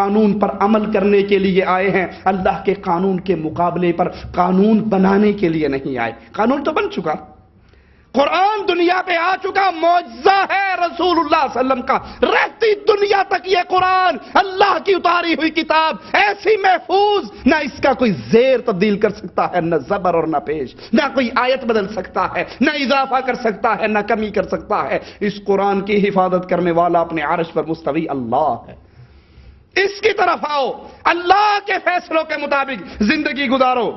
قانون پر عمل کرنے کے لیے آئے ہیں، اللہ کے قانون کے مقابلے پر قانون بنانے کے لیے نہیں آئے۔ قانون تو بن چکا، قرآن دنیا پہ آ چکا، معجزہ ہے رسول اللہ صلی اللہ علیہ وسلم کا، رہتی دنیا تک یہ قرآن اللہ کی اتاری ہوئی کتاب ایسی محفوظ، نہ اس کا کوئی زیر تبدیل کر سکتا ہے، نہ زبر اور نہ پیش، نہ کوئی آیت بدل سکتا ہے، نہ اضافہ کر سکتا ہے، نہ کمی کر سکتا ہے۔ اس قرآن کی حفاظت کرنے والا اپنے عرش پر مستوی اللہ ہے۔ اس کی طرف آؤ، اللہ کے فیصلوں کے مطابق زندگی گزارو،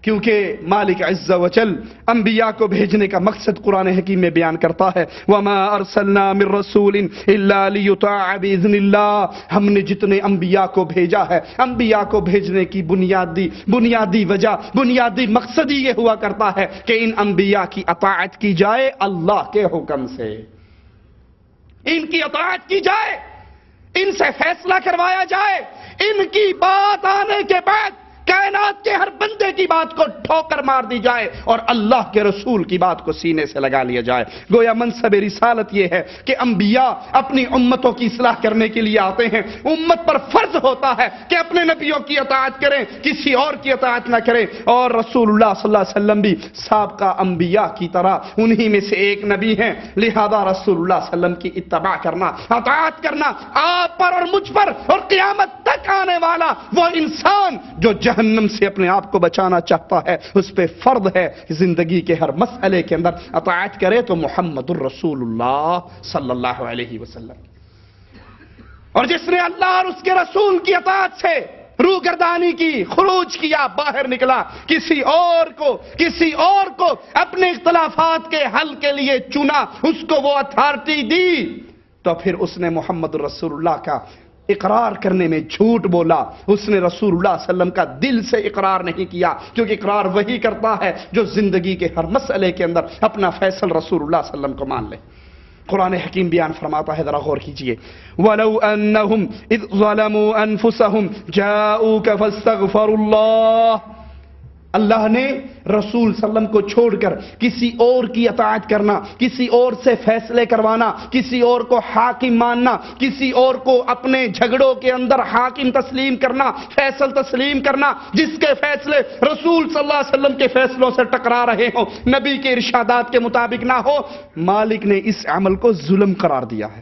کیونکہ مالک عز و جل انبیاء کو بھیجنے کا مقصد قرآن حکیم میں بیان کرتا ہے، وَمَا أَرْسَلْنَا مِن رَّسُولٍ إِلَّا لِيُطَاعَ بِإِذْنِ اللَّهِ، ہم نے جتنے انبیاء کو بھیجا ہے، انبیاء کو بھیجنے کی بنیادی وجہ، بنیادی مقصد ہی یہ ہوا کرتا ہے کہ ان انبیاء کی اطاعت کی جائے اللہ کے حکم سے، ان کی اطاعت کی جائے، ان سے فیصلہ کروایا جائے، ان کی بات آنے کے بعد کائنات کے ہر بندے کی بات کو ٹھوکر مار دی جائے اور اللہ کے رسول کی بات کو سینے سے لگا لیا جائے۔ گویا منصب رسالت یہ ہے کہ انبیاء اپنی امتوں کی اصلاح کرنے کے لیے آتے ہیں، امت پر فرض ہوتا ہے کہ اپنے نبیوں کی اطاعت کریں، کسی اور کی اطاعت نہ کریں، اور رسول اللہ صلی اللہ علیہ وسلم بھی سابقہ انبیاء کی طرح انہی میں سے ایک نبی ہیں، لہذا رسول اللہ صلی اللہ علیہ وسلم کی اتباع کرنا، اطاعت کرنا آپ پر اور مجھ پر اور قیامت تک آنے والا وہ انسان جو جہنم سے اپنے آپ کو بچانا چاہتا ہے، اس پہ فرض ہے زندگی کے ہر مسئلے کے اندر اطاعت کرے تو محمد الرسول اللہ صلی اللہ علیہ وسلم۔ اور جس نے اللہ اور اس کے رسول کی اطاعت سے روگردانی کی، خروج کیا، باہر نکلا، کسی اور کو اپنے اختلافات کے حل کے لیے چنا، اس کو وہ اتھارٹی دی، تو پھر اس نے محمد الرسول اللہ کا اقرار کرنے میں جھوٹ بولا، اس نے رسول اللہ صلی اللہ علیہ وسلم کا دل سے اقرار نہیں کیا، کیونکہ اقرار وہی کرتا ہے جو زندگی کے ہر مسئلے کے اندر اپنا فیصل رسول اللہ صلی اللہ علیہ وسلم کو مان لے۔ قرآن حکیم بیان فرماتا ہے، ذرا غور کیجئے، وَلَوْ أَنَّهُمْ إِذْ ظَلَمُوا أَنفُسَهُمْ جَاءُوكَ فَاسْتَغْفَرُوا اللَّهَ، اللہ نے رسول صلی اللہ علیہ وسلم کو چھوڑ کر کسی اور کی اطاعت کرنا، کسی اور سے فیصلے کروانا، کسی اور کو حاکم ماننا، کسی اور کو اپنے جھگڑوں کے اندر حاکم تسلیم کرنا، فیصل تسلیم کرنا، جس کے فیصلے رسول صلی اللہ علیہ وسلم کے فیصلوں سے ٹکرا رہے ہوں، نبی کے ارشادات کے مطابق نہ ہو، مالک نے اس عمل کو ظلم قرار دیا ہے۔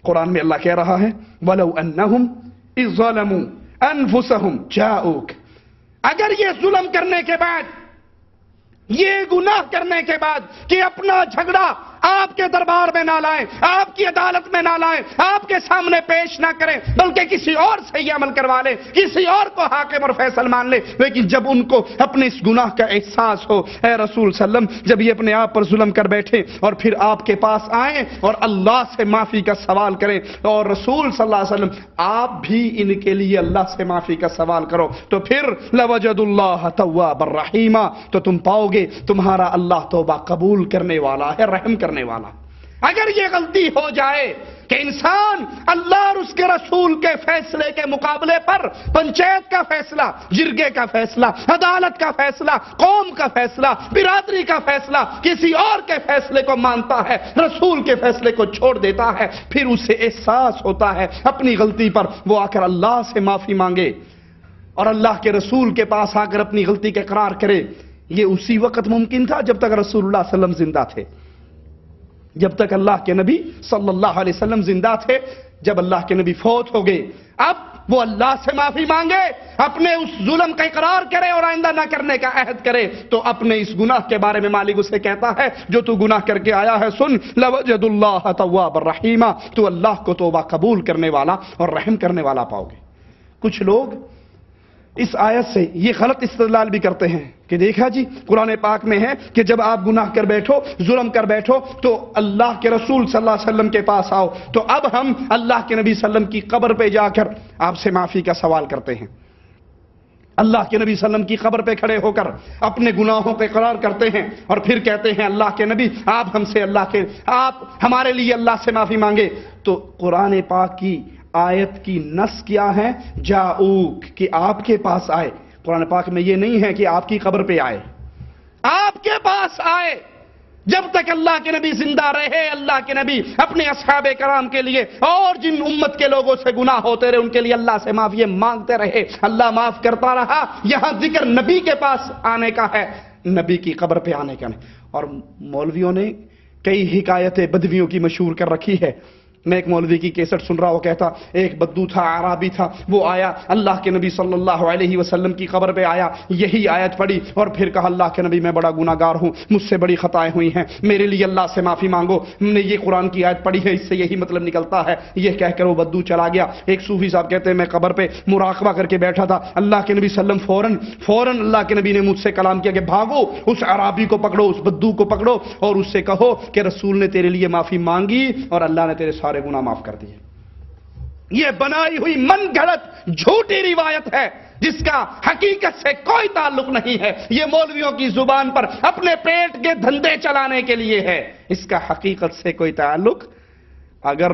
قرآن میں اللہ کہہ رہا ہے، وَلَوْ أَنَّهُمْ إِذْ ظَلَمُوا أَنفُسَهُمْ جَاءُوكَ، اگر یہ ظلم کرنے کے بعد، یہ گناہ کرنے کے بعد کہ اپنا جھگڑا آپ کے دربار میں نہ لائیں، آپ کی عدالت میں نہ لائیں، آپ کے سامنے پیش نہ کریں، بلکہ کسی اور سے یہ عمل کروا لیں، کسی اور کو حاکم اور فیصل مان لیں، لیکن جب ان کو اپنے اس گناہ کا احساس ہو، اے رسول صلی اللہ علیہ وسلم، جب یہ اپنے آپ پر ظلم کر بیٹھے اور پھر آپ کے پاس آئیں اور اللہ سے معافی کا سوال کریں، اور رسول صلی اللہ علیہ وسلم آپ بھی ان کے لیے اللہ سے معافی کا سوال کرو، تو پھر لَوَجَدُ اللَّهَ تَوَّابًا رَحِيمًا، تو تم پاؤ گے تمہارا اللہ توبہ قبول کرنے والا ہے، رحم کرنے والا۔ اگر یہ غلطی ہو جائے کہ انسان اللہ اور اس کے رسول کے فیصلے کے مقابلے پر پنچایت کا فیصلہ، جرگے کا فیصلہ، عدالت کا فیصلہ، قوم کا فیصلہ، برادری کا فیصلہ، کسی اور کے فیصلے کو مانتا ہے، رسول کے فیصلے کو چھوڑ دیتا ہے، پھر اسے احساس ہوتا ہے اپنی غلطی پر، وہ آ کر اللہ سے معافی مانگے اور اللہ کے رسول کے پاس آ کر اپنی غلطی کا اقرار کرے۔ یہ اسی وقت ممکن تھا جب تک رسول اللہ صلی اللہ علیہ وسلم زندہ تھے، جب تک اللہ کے نبی صلی اللہ علیہ وسلم زندہ تھے۔ جب اللہ کے نبی فوت ہو گئے، اب وہ اللہ سے معافی مانگے، اپنے اس ظلم کا اقرار کرے اور آئندہ نہ کرنے کا عہد کرے، تو اپنے اس گناہ کے بارے میں مالک اسے کہتا ہے، جو تو گناہ کر کے آیا ہے سن، لَوَجَدُ اللَّهَ تَوَّابًا رَحِيمًا، تو اللہ کو توبہ قبول کرنے والا اور رحم کرنے والا پاؤ گے۔ کچھ لوگ اس آیت سے یہ غلط استدلال بھی کرتے ہیں کہ دیکھا جی قرآن پاک میں ہے کہ جب آپ گناہ کر بیٹھو، ظلم کر بیٹھو، تو اللہ کے رسول صلی اللہ علیہ وسلم کے پاس آؤ، تو اب ہم اللہ کے نبی صلی اللہ علیہ وسلم کی قبر پہ جا کر آپ سے معافی کا سوال کرتے ہیں۔ اللہ کے نبی صلی اللہ علیہ وسلم کی قبر پہ کھڑے ہو کر اپنے گناہوں پہ اقرار کرتے ہیں اور پھر کہتے ہیں اللہ کے نبی آپ ہمارے لیے اللہ سے معافی مانگے۔ تو قرآن پاک کی آیت کی نص کیا ہے؟ جاؤک، کہ آپ کے پاس آئے۔ قرآن پاک میں یہ نہیں ہے کہ آپ کی قبر پہ آئے، آپ کے پاس آئے۔ جب تک اللہ کے نبی زندہ رہے، اللہ کے نبی اپنے اصحاب کرام کے لیے اور جن امت کے لوگوں سے گناہ ہوتے رہے ان کے لیے اللہ سے معافی مانگتے رہے، اللہ معاف کرتا رہا۔ یہاں ذکر نبی کے پاس آنے کا ہے، نبی کی قبر پہ آنے کا نہیں۔ اور مولویوں نے کئی حکایتیں بدویوں کی مشہور کر رکھی ہے۔ میں ایک مولوی کی کیسٹ سن رہا، وہ کہتا ایک بدو تھا، عرابی تھا، وہ آیا اللہ کے نبی صلی اللہ علیہ وسلم کی قبر پہ آیا، یہی آیت پڑھی اور پھر کہا اللہ کے نبی میں بڑا گناہگار ہوں، مجھ سے بڑی خطائیں ہوئی ہیں، میرے لیے اللہ سے معافی مانگو، ہم نے یہ قرآن کی آیت پڑھی ہے، اس سے یہی مطلب نکلتا ہے۔ یہ کہہ کر وہ بدو چلا گیا۔ ایک صوفی صاحب کہتے ہیں میں قبر پہ مراقبہ کر کے بیٹھا تھا، اللہ کے نبی صلی اللہ علیہ وسلم فوراً اللہ کے نبی نے مجھ سے کلام کیا کہ بھاگو اس عرابی کو پکڑو، اس بدو کو پکڑو اور اس سے کہو کہ رسول نے تیرے لیے معافی مانگی اور اللہ نے تیرے سارے گناہ معاف کر دیے۔ یہ بنائی ہوئی من گھڑت جھوٹی روایت ہے جس کا حقیقت سے کوئی تعلق نہیں ہے۔ یہ مولویوں کی زبان پر اپنے پیٹ کے دھندے چلانے کے لیے ہے، اس کا حقیقت سے کوئی تعلق۔ اگر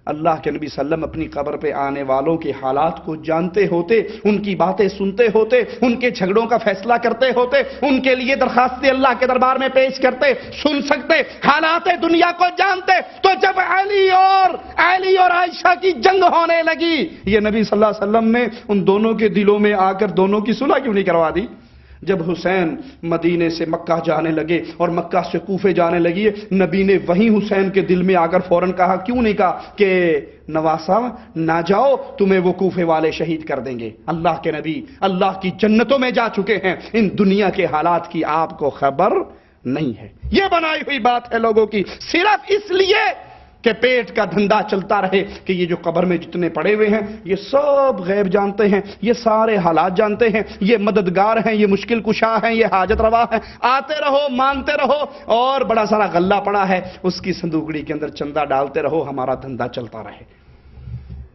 اللہ کے نبی صلی اللہ علیہ وسلم اپنی قبر پہ آنے والوں کے حالات کو جانتے ہوتے، ان کی باتیں سنتے ہوتے، ان کے جھگڑوں کا فیصلہ کرتے ہوتے، ان کے لیے درخواستیں اللہ کے دربار میں پیش کرتے، سن سکتے، حالات دنیا کو جانتے، تو جب علی اور عائشہ کی جنگ ہونے لگی، یہ نبی صلی اللہ علیہ وسلم نے ان دونوں کے دلوں میں آ کر دونوں کی صلح کیوں نہیں کروا دی؟ جب حسین مدینے سے مکہ جانے لگے اور مکہ سے کوفے جانے لگی، نبی نے وہیں حسین کے دل میں آ کر فوراً کہا، کیوں نہیں کہا کہ نواسا نہ جاؤ، تمہیں وہ کوفے والے شہید کر دیں گے۔ اللہ کے نبی اللہ کی جنتوں میں جا چکے ہیں، ان دنیا کے حالات کی آپ کو خبر نہیں ہے۔ یہ بنائی ہوئی بات ہے لوگوں کی، صرف اس لیے کہ پیٹ کا دھندا چلتا رہے کہ یہ جو قبر میں جتنے پڑے ہوئے ہیں یہ سب غیب جانتے ہیں، یہ سارے حالات جانتے ہیں، یہ مددگار ہیں، یہ مشکل کشا ہیں، یہ حاجت روا ہیں، آتے رہو مانگتے رہو، اور بڑا سارا غلہ پڑا ہے اس کی صندوقڑی کے اندر چندہ ڈالتے رہو، ہمارا دھندا چلتا رہے۔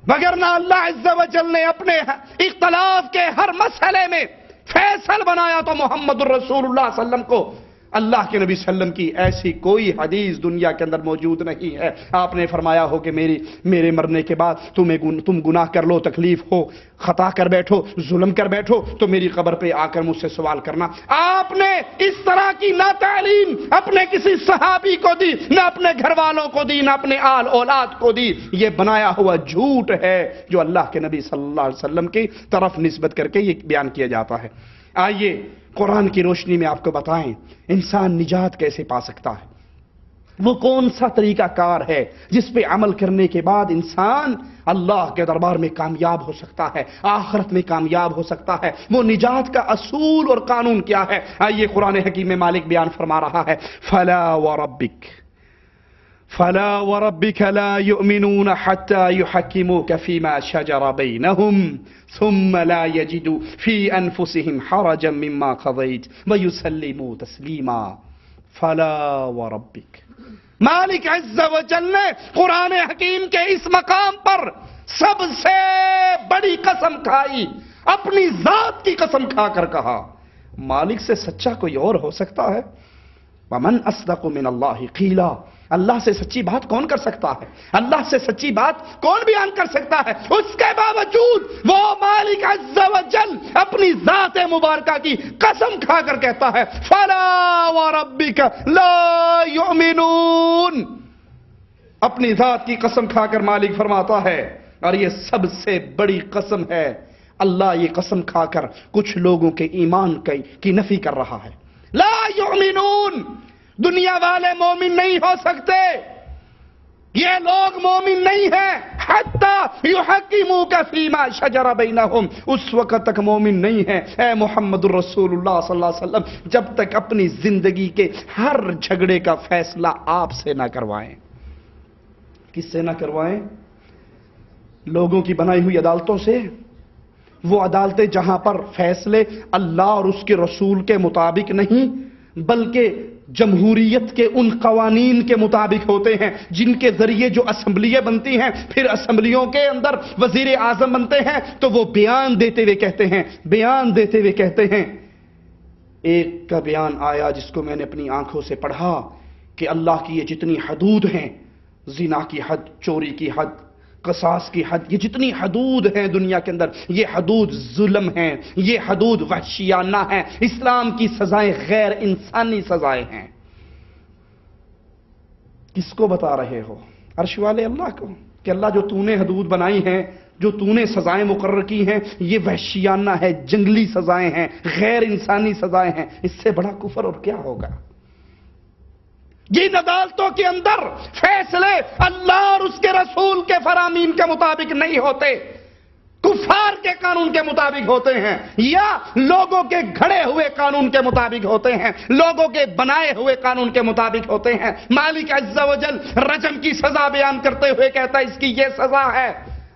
مگر نہ اللہ عز و جل نے اپنے اختلاف کے ہر مسئلے میں فیصل بنایا تو محمد الرسول اللہ صلی اللہ علیہ وسلم کو اللہ کے نبی صلی اللہ علیہ وسلم کی ایسی کوئی حدیث دنیا کے اندر موجود نہیں ہے۔ آپ نے فرمایا ہو کہ میرے مرنے کے بعد تم گناہ کر لو، تکلیف ہو، خطا کر بیٹھو، ظلم کر بیٹھو تو میری قبر پہ آ کر مجھ سے سوال کرنا۔ آپ نے اس طرح کی نہ تعلیم اپنے کسی صحابی کو دی، نہ اپنے گھر والوں کو دی، نہ اپنے آل اولاد کو دی۔ یہ بنایا ہوا جھوٹ ہے جو اللہ کے نبی صلی اللہ علیہ وسلم کی طرف نسبت کر کے یہ بیان کیا جاتا ہے۔ آئیے قرآن کی روشنی میں آپ کو بتائیں انسان نجات کیسے پا سکتا ہے، وہ کون سا طریقہ کار ہے جس پہ عمل کرنے کے بعد انسان اللہ کے دربار میں کامیاب ہو سکتا ہے، آخرت میں کامیاب ہو سکتا ہے، وہ نجات کا اصول اور قانون کیا ہے۔ آئیے قرآن حکیم میں مالک بیان فرما رہا ہے، فلا وربك لا يؤمنون حتى يحكموك فيما شجر بينهم ثم لا يجدوا في أنفسهم حرجا مما قضيت ويسلموا تسليما۔ فلا وربك، مالک عز و جل نے قرآن حکیم کے اس مقام پر سب سے بڑی قسم کھائی، اپنی ذات کی قسم کھا کر کہا مالک سے سچا کوئی اور ہو سکتا ہے؟ ومن اصدق من اللہ قیلا، اللہ سے سچی بات کون کر سکتا ہے؟ اللہ سے سچی بات کون بیان کر سکتا ہے؟ اس کے باوجود وہ مالک عز و جل اپنی ذات مبارکہ کی قسم کھا کر کہتا ہے فلا وربک لا یؤمنون، اپنی ذات کی قسم کھا کر مالک فرماتا ہے، اور یہ سب سے بڑی قسم ہے۔ اللہ یہ قسم کھا کر کچھ لوگوں کے ایمان کی نفی کر رہا ہے۔ لا یؤمنون، دنیا والے مومن نہیں ہو سکتے، یہ لوگ مومن نہیں ہیں حتی یحکموک فیما شجر بینہم، اس وقت تک مومن نہیں ہیں اے محمد الرسول اللہ صلی اللہ علیہ وسلم جب تک اپنی زندگی کے ہر جھگڑے کا فیصلہ آپ سے نہ کروائیں۔ کس سے نہ کروائیں؟ لوگوں کی بنائی ہوئی عدالتوں سے، وہ عدالتیں جہاں پر فیصلے اللہ اور اس کے رسول کے مطابق نہیں بلکہ جمہوریت کے ان قوانین کے مطابق ہوتے ہیں جن کے ذریعے جو اسمبلیاں بنتی ہیں، پھر اسمبلیوں کے اندر وزیر اعظم بنتے ہیں تو وہ بیان دیتے ہوئے کہتے ہیں ایک کا بیان آیا جس کو میں نے اپنی آنکھوں سے پڑھا کہ اللہ کی یہ جتنی حدود ہیں، زنا کی حد، چوری کی حد، قصاص کی حد، یہ جتنی حدود ہیں دنیا کے اندر، یہ حدود ظلم ہیں، یہ حدود وحشیانہ ہیں، اسلام کی سزائیں غیر انسانی سزائیں ہیں۔ کس کو بتا رہے ہو؟ عرش والے اللہ کو، کہ اللہ جو تو نے حدود بنائی ہیں، جو تو نے سزائیں مقرر کی ہیں، یہ وحشیانہ ہے، جنگلی سزائیں ہیں، غیر انسانی سزائیں ہیں، اس سے بڑا کفر اور کیا ہوگا؟ جن عدالتوں کے اندر فیصلے اللہ اور اس کے رسول کے فرامین کے مطابق نہیں ہوتے، کفار کے قانون کے مطابق ہوتے ہیں، یا لوگوں کے گھڑے ہوئے قانون کے مطابق ہوتے ہیں، لوگوں کے بنائے ہوئے قانون کے مطابق ہوتے ہیں، مالک عز و جل رجم کی سزا بیان کرتے ہوئے کہتا ہے اس کی یہ سزا ہے،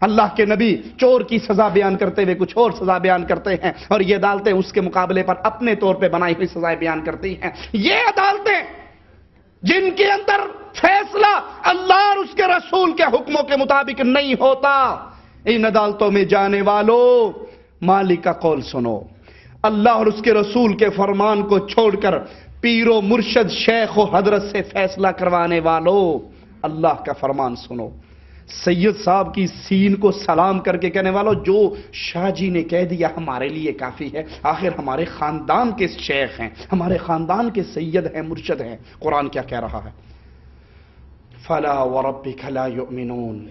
اللہ کے نبی چور کی سزا بیان کرتے ہوئے کچھ اور سزا بیان کرتے ہیں، اور یہ عدالتیں اس کے مقابلے پر اپنے طور پہ بنائی ہوئی سزائیں بیان کرتی ہیں۔ یہ عدالتیں جن کے اندر فیصلہ اللہ اور اس کے رسول کے حکموں کے مطابق نہیں ہوتا، ان عدالتوں میں جانے والوں مالک کا قول سنو، اللہ اور اس کے رسول کے فرمان کو چھوڑ کر پیر و مرشد شیخ و حضرت سے فیصلہ کروانے والوں اللہ کا فرمان سنو۔ سید صاحب کی سین کو سلام کر کے کہنے والوں، جو شاہ جی نے کہہ دیا ہمارے لیے کافی ہے، آخر ہمارے خاندان کے شیخ ہیں، ہمارے خاندان کے سید ہیں، مرشد ہیں۔ قرآن کیا کہہ رہا ہے؟ فَلَا وَرَبِّكَ لَا يُؤْمِنُونَ،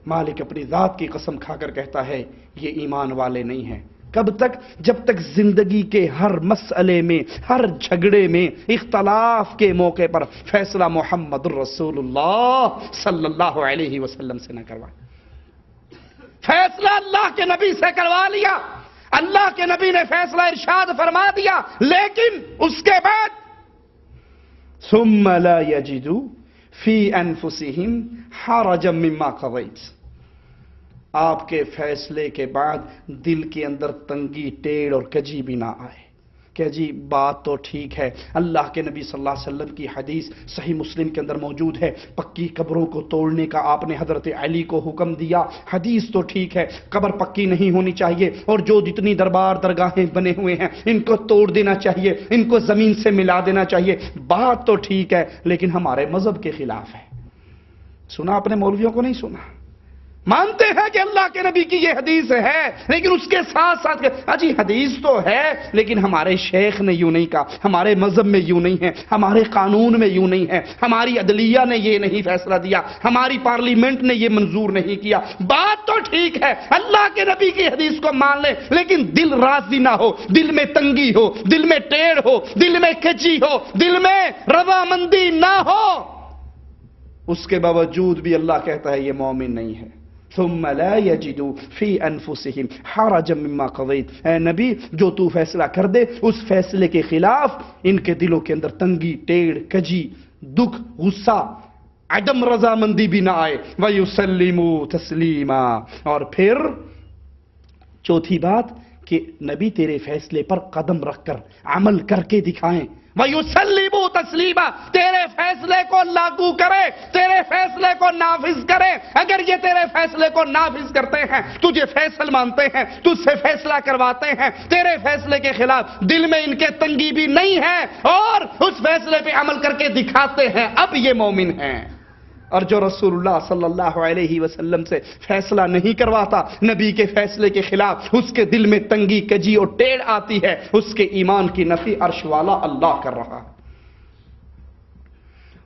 مالک اپنی ذات کی قسم کھا کر کہتا ہے یہ ایمان والے نہیں ہیں۔ کب تک؟ جب تک زندگی کے ہر مسئلے میں، ہر جھگڑے میں، اختلاف کے موقع پر فیصلہ محمد الرسول اللہ صلی اللہ علیہ وسلم سے نہ کروائے۔ فیصلہ اللہ کے نبی سے کروا لیا، اللہ کے نبی نے فیصلہ ارشاد فرما دیا، لیکن اس کے بعد ثم لا يجدوا في انفسهم حرجا مما قضيت، آپ کے فیصلے کے بعد دل کے اندر تنگی، ٹیڑھ اور کجی بھی نہ آئے کہ جی بات تو ٹھیک ہے، اللہ کے نبی صلی اللہ علیہ وسلم کی حدیث صحیح مسلم کے اندر موجود ہے، پکی قبروں کو توڑنے کا آپ نے حضرت علی کو حکم دیا، حدیث تو ٹھیک ہے، قبر پکی نہیں ہونی چاہیے، اور جو جتنی دربار درگاہیں بنے ہوئے ہیں ان کو توڑ دینا چاہیے، ان کو زمین سے ملا دینا چاہیے، بات تو ٹھیک ہے لیکن ہمارے مذہب کے خلاف ہے۔ سنا اپنے مولویوں کو؟ نہیں سنا؟ مانتے ہیں کہ اللہ کے نبی کی یہ حدیث ہے، لیکن اس کے ساتھ ساتھ اجی حدیث تو ہے لیکن ہمارے شیخ نے یوں نہیں کہا، ہمارے مذہب میں یوں نہیں ہے، ہمارے قانون میں یوں نہیں ہے، ہماری عدلیہ نے یہ نہیں فیصلہ دیا، ہماری پارلیمنٹ نے یہ منظور نہیں کیا۔ بات تو ٹھیک ہے، اللہ کے نبی کی حدیث کو مان لیں، لیکن دل راضی نہ ہو، دل میں تنگی ہو، دل میں ٹیڑھ ہو، دل میں کچی ہو، دل میں رضامندی نہ ہو، اس کے باوجود بھی اللہ کہتا ہے یہ مومن نہیں ہے۔ ثم لا يجدوا في انفسهم حرجا مما قضيت، اے نبی جو تو فیصلہ کر دے اس فیصلے کے خلاف ان کے دلوں کے اندر تنگی، ٹیڑھ، کجی، دکھ، غصہ، عدم رضامندی بھی نہ آئے۔ وَيُسَلِّمُوا تَسْلِيمًا، اور پھر چوتھی بات کہ نبی تیرے فیصلے پر قدم رکھ کر عمل کر کے دکھائیں۔ وَيُسَلِّمُوا تَسْلِيمًا، تیرے فیصلے کو لاگو کرے، تیرے فیصلے کو نافذ کرے۔ اگر یہ تیرے فیصلے کو نافذ کرتے ہیں، تجھے فیصل مانتے ہیں، تجھ سے فیصلہ کرواتے ہیں، تیرے فیصلے کے خلاف دل میں ان کے تنگی بھی نہیں ہے اور اس فیصلے پہ عمل کر کے دکھاتے ہیں، اب یہ مومن ہیں۔ اور جو رسول اللہ صلی اللہ علیہ وسلم سے فیصلہ نہیں کرواتا، نبی کے فیصلے کے خلاف اس کے دل میں تنگی، کجی اور ٹیڑھ آتی ہے، اس کے ایمان کی نفی عرش والا اللہ کر رہا ہے۔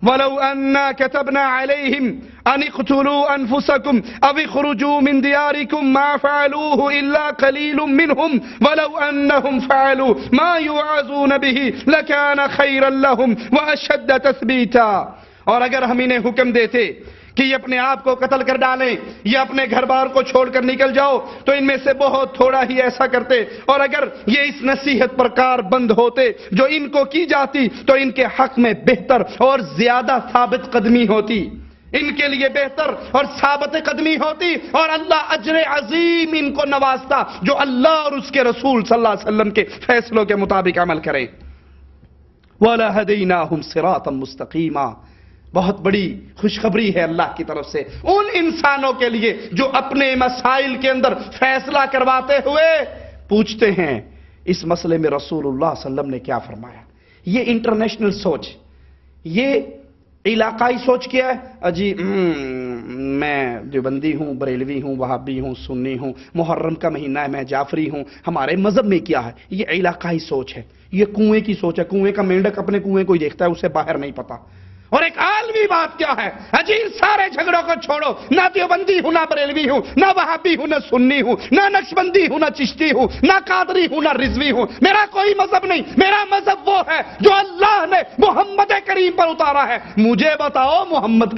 وَلَوْ أَنَّا كَتَبْنَا عَلَيْهِمْ أَنِ اقْتُلُوا أَنفُسَكُمْ أَوِ اخْرُجُوا مِنْ دِيَارِكُمْ مَا فَعَلُوهُ إِلَّا قَلِيلٌ مِّنْهُمْ وَلَوْ أَنَّهُمْ فَعَلُوا مَا يُوعَظُونَ بِهِ لَكَانَ خَيْرًا لَّهُمْ وَأَشَدَّ تَثْبِيتًا، اور اگر ہم انہیں حکم دیتے کہ یہ اپنے آپ کو قتل کر ڈالیں یا اپنے گھر بار کو چھوڑ کر نکل جاؤ تو ان میں سے بہت تھوڑا ہی ایسا کرتے، اور اگر یہ اس نصیحت پر کار بند ہوتے جو ان کو کی جاتی تو ان کے حق میں بہتر اور زیادہ ثابت قدمی ہوتی، ان کے لیے بہتر اور ثابت قدمی ہوتی، اور اللہ اجر عظیم ان کو نوازتا جو اللہ اور اس کے رسول صلی اللہ علیہ وسلم کے فیصلوں کے مطابق عمل کریں۔ وَلَهَدَيْنَاهُمْ صِرَاطًا مُسْتَقِيمًا، بہت بڑی خوشخبری ہے اللہ کی طرف سے ان انسانوں کے لیے جو اپنے مسائل کے اندر فیصلہ کرواتے ہوئے پوچھتے ہیں اس مسئلے میں رسول اللہ صلی اللہ علیہ وسلم نے کیا فرمایا۔ یہ انٹرنیشنل سوچ، یہ علاقائی سوچ کیا ہے؟ جی میں دیوبندی ہوں، بریلوی ہوں، وہابی ہوں، سنی ہوں، محرم کا مہینہ ہے میں جعفری ہوں، ہمارے مذہب میں کیا ہے؟ یہ علاقائی سوچ ہے، یہ کنویں کی سوچ ہے۔ کنویں کا مینڈک اپنے کنویں کو ہی دیکھتا ہے، اسے باہر نہیں پتا۔ اور ایک عالمی بات کیا ہے، اجی ان سارے جھگڑوں کو چھوڑو، نہ دیوبندی ہوں، نہ بریلوی ہوں، نہ وہابی ہوں، نہ سنی ہوں، نہ نقشبندی ہوں، نہ چشتی ہوں، نہ قادری ہوں، نہ رضوی ہوں، میرا کوئی مذہب نہیں، میرا مذہب وہ ہے جو اللہ نے محمد کریم پر اتارا ہے۔ مجھے بتاؤ محمد کا